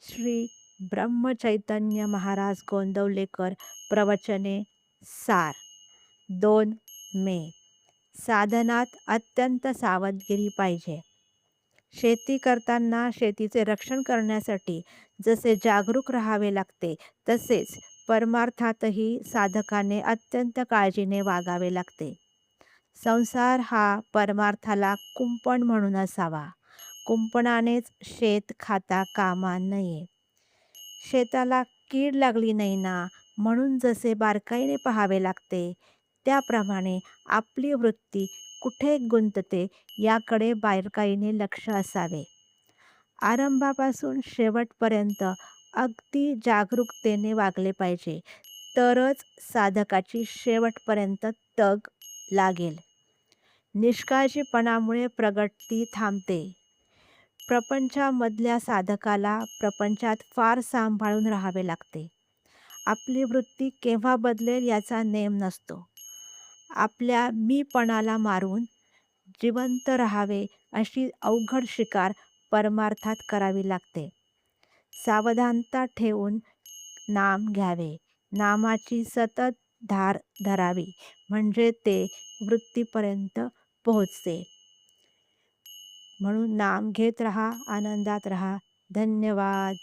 श्री ब्रह्मचैतन्य महाराज गोंदवलेकर प्रवचने सार 2 मे. साधनात अत्यंत सावधगिरी पाहिजे. शेती करताना शेतीचे रक्षण करण्यासाठी जसे जागरूक राहावे लागते, तसेच परमार्थातही साधकाने अत्यंत काळजीने वागावे लागते. संसार हा परमार्थाला कुंपण म्हणून असावा. कुंपणानेच शेत खाता कामा नये. शेताला कीड लागली नाही ना, म्हणून जसे बारकाईने पाहावे लागते, त्याप्रमाणे आपली वृत्ती कुठे गुंतते याकडे बारकाईने लक्ष असावे. आरंभापासून शेवटपर्यंत अगदी जागरूकतेने वागले पाहिजे, तरच साधकाची शेवटपर्यंत तग लागेल. निष्काळजीपणामुळे प्रगती थांबते. प्रपंचामधल्या साधकाला प्रपंचात फार सांभाळून राहावे लागते. आपली वृत्ती केव्हा बदलेल याचा नेम नसतो. आपल्या मीपणाला मारून जिवंत राहावे अशी अवघड शिकार परमार्थात करावी लागते. सावधानता ठेवून नाम घ्यावे. नामाची सतत धार धरावी, म्हणजे ते वृत्तीपर्यंत पोहोचते. म्हणून नाम घेत राहा, आनंदात राहा. धन्यवाद.